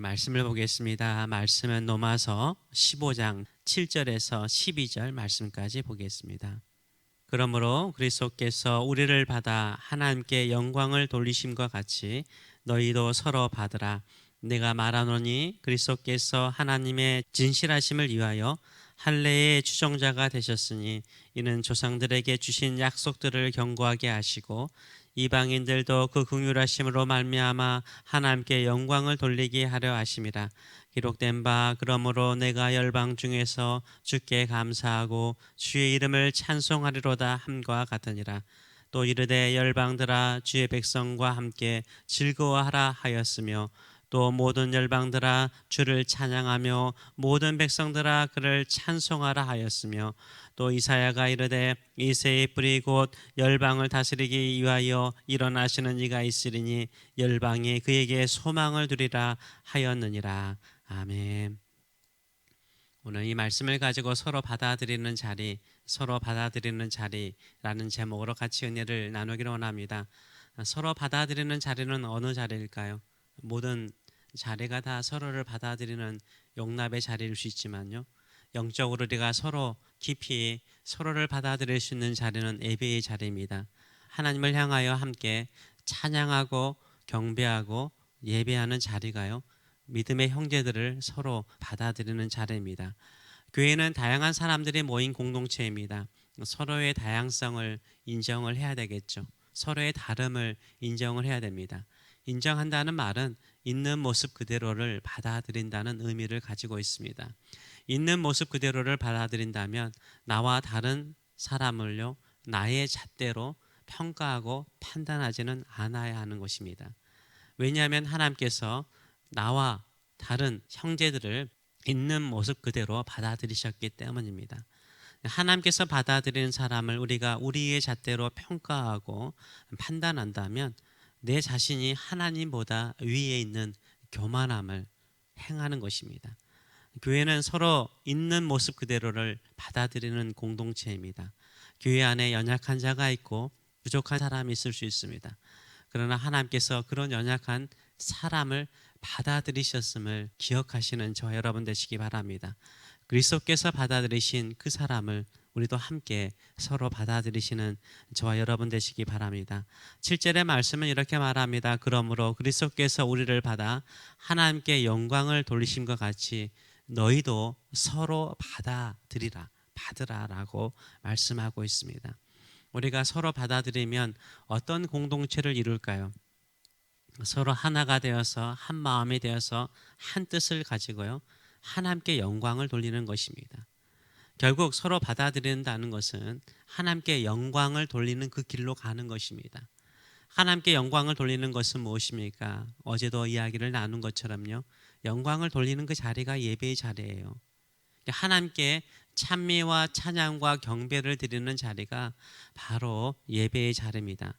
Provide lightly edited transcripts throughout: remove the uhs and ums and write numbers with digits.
말씀을 보겠습니다. 말씀은 로마서 15장 7절에서 12절 말씀까지 보겠습니다. 그러므로 그리스도께서 우리를 받아 하나님께 영광을 돌리심과 같이 너희도 서로 받으라. 내가 말하노니 그리스도께서 하나님의 진실하심을 위하여 할례의 추종자가 되셨으니 이는 조상들에게 주신 약속들을 견고하게 하시고 이방인들도 그 긍휼하심으로 말미암아 하나님께 영광을 돌리게 하려 하심이라. 기록된 바 그러므로 내가 열방 중에서 주께 감사하고 주의 이름을 찬송하리로다 함과 같으니라. 또 이르되 열방들아 주의 백성과 함께 즐거워하라 하였으며 또 모든 열방들아 주를 찬양하며 모든 백성들아 그를 찬송하라 하였으며 또 이사야가 이르되 이새의 뿌리 곧 열방을 다스리기 위하여 일어나시는 이가 있으리니 열방이 그에게 소망을 두리라 하였느니라. 아멘. 오늘 이 말씀을 가지고 서로 받아들이는 자리라는 제목으로 같이 은혜를 나누기를 원합니다. 서로 받아들이는 자리는 어느 자리일까요? 모든 자리가 다 서로를 받아들이는 용납의 자리일 수 있지만요, 영적으로 우리가 서로 깊이 서로를 받아들일 수 있는 자리는 예배의 자리입니다. 하나님을 향하여 함께 찬양하고 경배하고 예배하는 자리가요, 믿음의 형제들을 서로 받아들이는 자리입니다. 교회는 다양한 사람들이 모인 공동체입니다. 서로의 다양성을 인정을 해야 되겠죠. 서로의 다름을 인정을 해야 됩니다. 인정한다는 말은 있는 모습 그대로를 받아들인다는 의미를 가지고 있습니다. 있는 모습 그대로를 받아들인다면 나와 다른 사람을요, 나의 잣대로 평가하고 판단하지는 않아야 하는 것입니다. 왜냐하면 하나님께서 나와 다른 형제들을 있는 모습 그대로 받아들이셨기 때문입니다. 하나님께서 받아들이는 사람을 우리가 우리의 잣대로 평가하고 판단한다면 내 자신이 하나님보다 위에 있는 교만함을 행하는 것입니다. 교회는 서로 있는 모습 그대로를 받아들이는 공동체입니다. 교회 안에 연약한 자가 있고 부족한 사람이 있을 수 있습니다. 그러나 하나님께서 그런 연약한 사람을 받아들이셨음을 기억하시는 저와 여러분 되시기 바랍니다. 그리스도께서 받아들이신 그 사람을 우리도 함께 서로 받아들이시는 저와 여러분 되시기 바랍니다. 7절의 말씀은 이렇게 말합니다. 그러므로 그리스도께서 우리를 받아 하나님께 영광을 돌리심과 같이 너희도 서로 받으라라고 말씀하고 있습니다. 우리가 서로 받아들이면 어떤 공동체를 이룰까요? 서로 하나가 되어서 한 마음이 되어서 한 뜻을 가지고요, 하나님께 영광을 돌리는 것입니다. 결국 서로 받아들인다는 것은 하나님께 영광을 돌리는 그 길로 가는 것입니다. 하나님께 영광을 돌리는 것은 무엇입니까? 어제도 이야기를 나눈 것처럼요, 영광을 돌리는 그 자리가 예배의 자리예요. 하나님께 찬미와 찬양과 경배를 드리는 자리가 바로 예배의 자리입니다.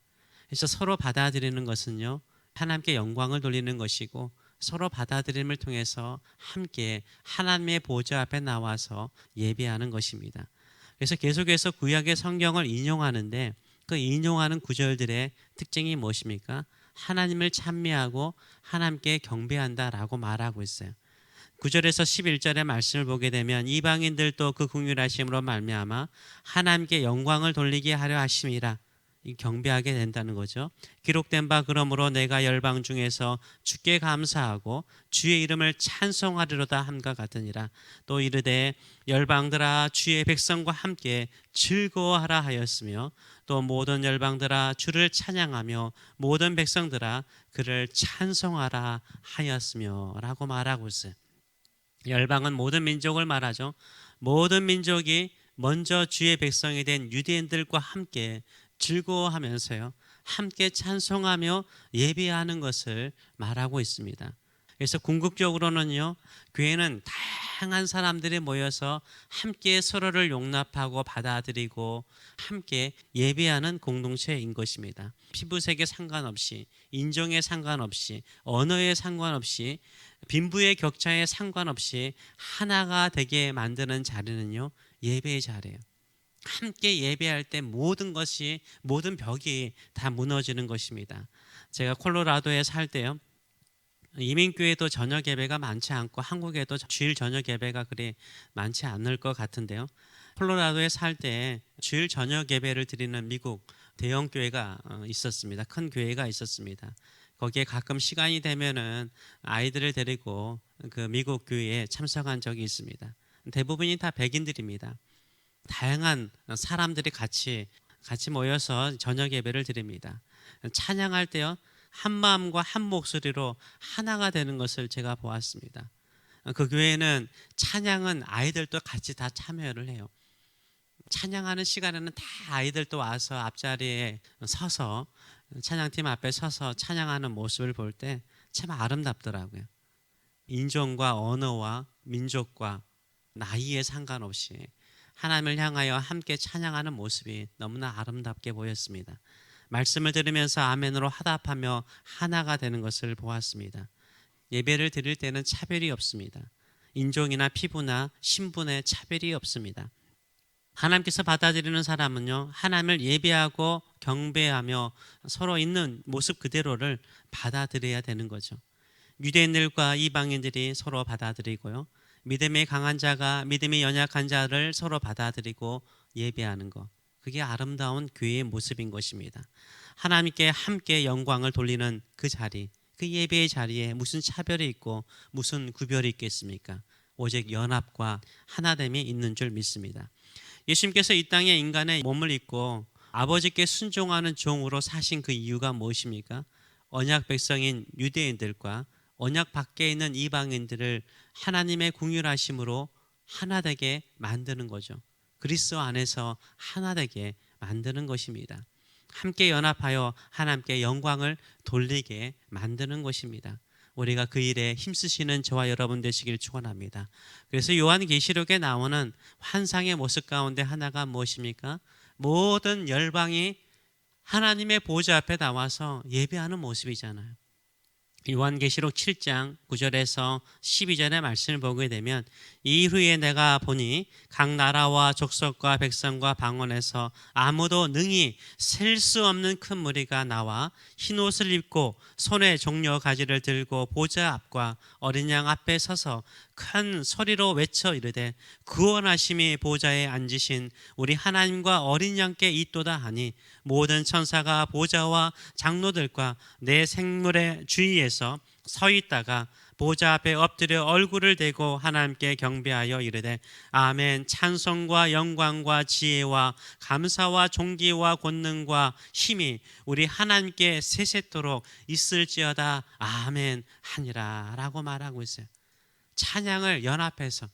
그래서 서로 받아들이는 것은요, 하나님께 영광을 돌리는 것이고 서로 받아들임을 통해서 함께 하나님의 보좌 앞에 나와서 예배하는 것입니다. 그래서 계속해서 구약의 성경을 인용하는데 그 인용하는 구절들의 특징이 무엇입니까? 하나님을 찬미하고 하나님께 경배한다라고 말하고 있어요. 9절에서 11절의 말씀을 보게 되면 이방인들도 그 긍휼하심으로 말미암아 하나님께 영광을 돌리게 하려 하심이라, 경배하게 된다는 거죠. 기록된 바 그러므로 내가 열방 중에서 주께 감사하고 주의 이름을 찬송하리로다 함과 같으니라. 또 이르되 열방들아 주의 백성과 함께 즐거워하라 하였으며 또 모든 열방들아 주를 찬양하며 모든 백성들아 그를 찬송하라 하였으며 라고 말하고 있어요. 열방은 모든 민족을 말하죠. 모든 민족이 먼저 주의 백성이 된 유대인들과 함께 즐거워하면서요, 함께 찬송하며 예배하는 것을 말하고 있습니다. 그래서 궁극적으로는요, 교회는 다양한 사람들이 모여서 함께 서로를 용납하고 받아들이고 함께 예배하는 공동체인 것입니다. 피부색에 상관없이, 인종에 상관없이, 언어에 상관없이, 빈부의 격차에 상관없이 하나가 되게 만드는 자리는요, 예배의 자리예요. 함께 예배할 때 모든 벽이 다 무너지는 것입니다. 제가 콜로라도에 살 때요, 이민교회도 저녁 예배가 많지 않고 한국에도 주일 저녁 예배가 그리 많지 않을 것 같은데요. 콜로라도에 살 때 주일 저녁 예배를 드리는 미국 대형 교회가 있었습니다. 큰 교회가 있었습니다. 거기에 가끔 시간이 되면은 아이들을 데리고 그 미국 교회에 참석한 적이 있습니다. 대부분이 다 백인들입니다. 다양한 사람들이 같이 모여서 저녁 예배를 드립니다. 찬양할 때요, 한 마음과 한 목소리로 하나가 되는 것을 제가 보았습니다. 그 교회는 찬양은 아이들도 같이 다 참여를 해요. 찬양하는 시간에는 다 아이들도 와서 앞자리에 서서 찬양팀 앞에 서서 찬양하는 모습을 볼 때 참 아름답더라고요. 인종과 언어와 민족과 나이에 상관없이 하나님을 향하여 함께 찬양하는 모습이 너무나 아름답게 보였습니다. 말씀을 들으면서 아멘으로 화답하며 하나가 되는 것을 보았습니다. 예배를 드릴 때는 차별이 없습니다. 인종이나 피부나 신분의 차별이 없습니다. 하나님께서 받아들이는 사람은요, 하나님을 예배하고 경배하며 서로 있는 모습 그대로를 받아들여야 되는 거죠. 유대인들과 이방인들이 서로 받아들이고요, 믿음이 강한 자가 믿음이 연약한 자를 서로 받아들이고 예배하는 것, 그게 아름다운 교회의 모습인 것입니다. 하나님께 함께 영광을 돌리는 그 자리, 그 예배의 자리에 무슨 차별이 있고 무슨 구별이 있겠습니까? 오직 연합과 하나됨이 있는 줄 믿습니다. 예수님께서 이 땅에 인간의 몸을 입고 아버지께 순종하는 종으로 사신 그 이유가 무엇입니까? 언약 백성인 유대인들과 언약 밖에 있는 이방인들을 하나님의 긍휼하심으로 하나 되게 만드는 거죠. 그리스도 안에서 하나 되게 만드는 것입니다. 함께 연합하여 하나님께 영광을 돌리게 만드는 것입니다. 우리가 그 일에 힘쓰시는 저와 여러분 되시길 축원합니다. 그래서 요한계시록에 나오는 환상의 모습 가운데 하나가 무엇입니까? 모든 열방이 하나님의 보좌 앞에 나와서 예배하는 모습이잖아요. 요한계시록 7장 9절에서 12절의 말씀을 보게 되면, 이후에 내가 보니 각 나라와 족속과 백성과 방언에서 아무도 능히 셀 수 없는 큰 무리가 나와 흰옷을 입고 손에 종려 가지를 들고 보좌 앞과 어린 양 앞에 서서 큰 소리로 외쳐 이르되, 구원하심이 보좌에 앉으신 우리 하나님과 어린 양께 있도다 하니, 모든 천사가 보좌와 장로들과 내 생물의 주위에서 서 있다가 보좌 앞에 엎드려 얼굴을 대고 하나님께 경배하여 이르되, 아멘. 찬송과 영광과 지혜와 감사와 존귀와 권능과 힘이 우리 하나님께 세세토록 있을지어다. 아멘 하니라 라고 말하고 있어요. 찬양을 연합해서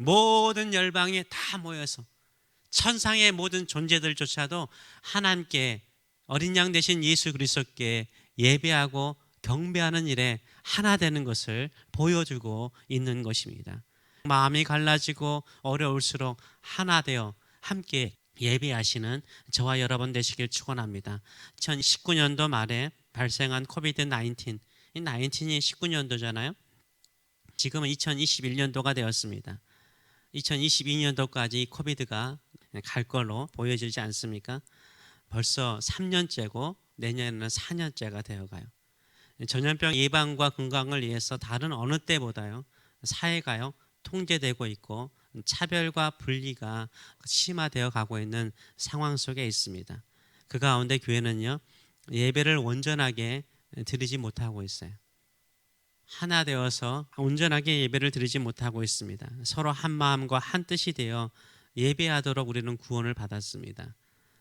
모든 열방이 다 모여서 천상의 모든 존재들조차도 하나님께, 어린 양 되신 예수 그리스도께 예배하고 경배하는 일에 하나 되는 것을 보여주고 있는 것입니다. 마음이 갈라지고 어려울수록 하나 되어 함께 예배하시는 저와 여러분 되시길 축원합니다. 2019년도 말에 발생한 코비드 19, 이 19이 19년도잖아요. 지금은 2021년도가 되었습니다. 2022년도까지 코비드가 갈 걸로 보여지지 않습니까? 벌써 3년째고 내년에는 4년째가 되어가요. 전염병 예방과 건강을 위해서 다른 어느 때보다요, 사회가요 통제되고 있고 차별과 분리가 심화되어 가고 있는 상황 속에 있습니다. 그 가운데 교회는요, 예배를 온전하게 드리지 못하고 있어요. 하나 되어서 온전하게 예배를 드리지 못하고 있습니다. 서로 한 마음과 한 뜻이 되어 예배하도록 우리는 구원을 받았습니다.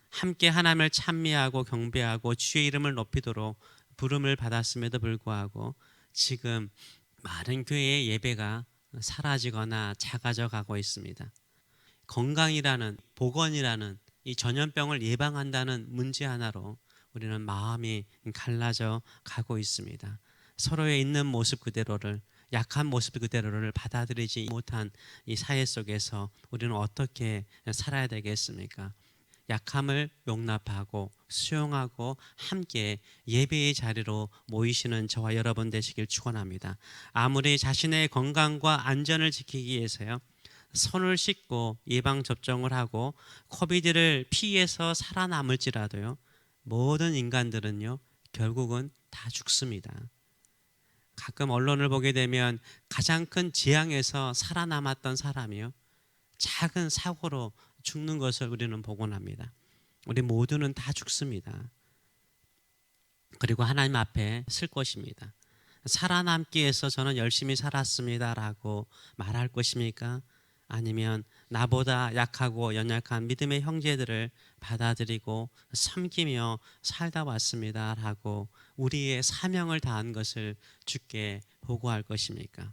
함께 하나님을 찬미하고 경배하고 주의 이름을 높이도록 부름을 받았음에도 불구하고 지금 많은 교회의 예배가 사라지거나 작아져 가고 있습니다. 건강이라는, 보건이라는 이 전염병을 예방한다는 문제 하나로 우리는 마음이 갈라져 가고 있습니다. 서로의 있는 모습 그대로를, 약한 모습 그대로를 받아들이지 못한 이 사회 속에서 우리는 어떻게 살아야 되겠습니까? 약함을 용납하고 수용하고 함께 예배의 자리로 모이시는 저와 여러분 되시길 축원합니다. 아무리 자신의 건강과 안전을 지키기 위해서요, 손을 씻고 예방 접종을 하고 코비드를 피해서 살아남을지라도요, 모든 인간들은요 결국은 다 죽습니다. 가끔 언론을 보게 되면 가장 큰 재앙에서 살아남았던 사람이요, 작은 사고로 죽는 것을 우리는 보곤 합니다. 우리 모두는 다 죽습니다. 그리고 하나님 앞에 쓸 것입니다. 살아남기 위해서 저는 열심히 살았습니다라고 말할 것입니까? 아니면 나보다 약하고 연약한 믿음의 형제들을 받아들이고 섬기며 살다 왔습니다라고 우리의 사명을 다한 것을 주께 보고할 것입니까?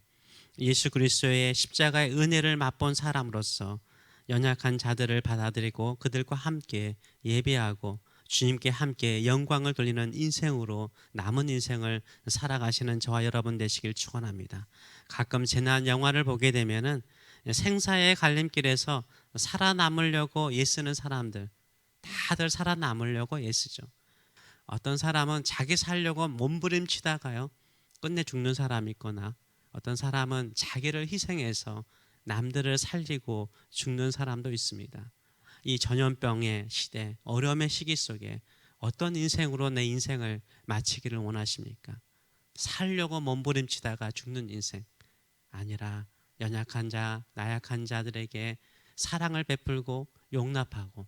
예수 그리스도의 십자가의 은혜를 맛본 사람으로서 연약한 자들을 받아들이고 그들과 함께 예배하고 주님께 함께 영광을 돌리는 인생으로 남은 인생을 살아가시는 저와 여러분 되시길 축원합니다. 가끔 재난 영화를 보게 되면은 생사의 갈림길에서 살아남으려고 애쓰는 사람들, 다들 살아남으려고 애쓰죠. 어떤 사람은 자기 살려고 몸부림치다가요 끝내 죽는 사람이 있거나, 어떤 사람은 자기를 희생해서 남들을 살리고 죽는 사람도 있습니다. 이 전염병의 시대, 어려움의 시기 속에 어떤 인생으로 내 인생을 마치기를 원하십니까? 살려고 몸부림치다가 죽는 인생 아니라 연약한 자, 나약한 자들에게 사랑을 베풀고 용납하고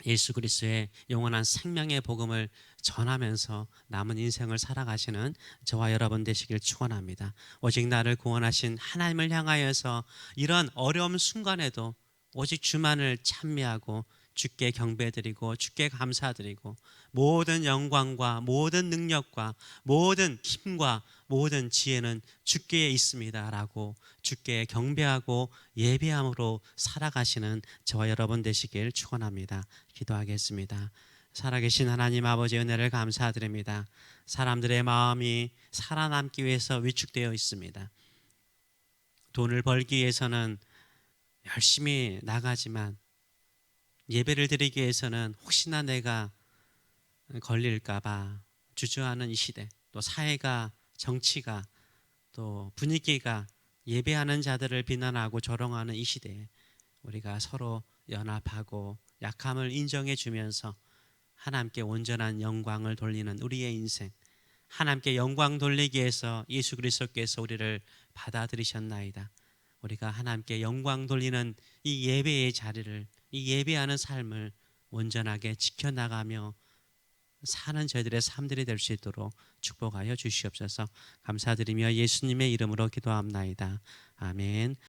예수 그리스도의 영원한 생명의 복음을 전하면서 남은 인생을 살아가시는 저와 여러분 되시길 축원합니다. 오직 나를 구원하신 하나님을 향하여서 이런 어려움 순간에도 오직 주만을 찬미하고 주께 경배드리고 주께 감사드리고 모든 영광과 모든 능력과 모든 힘과 모든 지혜는 주께 있습니다라고 주께 경배하고 예배함으로 살아가시는 저와 여러분 되시길 축원합니다. 기도하겠습니다. 살아계신 하나님 아버지 은혜를 감사드립니다. 사람들의 마음이 살아남기 위해서 위축되어 있습니다. 돈을 벌기 위해서는 열심히 나가지만 예배를 드리기 위해서는 혹시나 내가 걸릴까봐 주저하는 이 시대, 또 사회가, 정치가, 또 분위기가 예배하는 자들을 비난하고 조롱하는 이 시대에 우리가 서로 연합하고 약함을 인정해 주면서 하나님께 온전한 영광을 돌리는 우리의 인생, 하나님께 영광 돌리기 위해서 예수 그리스도께서 우리를 받아들이셨나이다. 우리가 하나님께 영광 돌리는 이 예배의 자리를, 이 예배하는 삶을 온전하게 지켜나가며 사는 저희들의 삶들이 될 수 있도록 축복하여 주시옵소서. 감사드리며 예수님의 이름으로 기도합나이다. 아멘.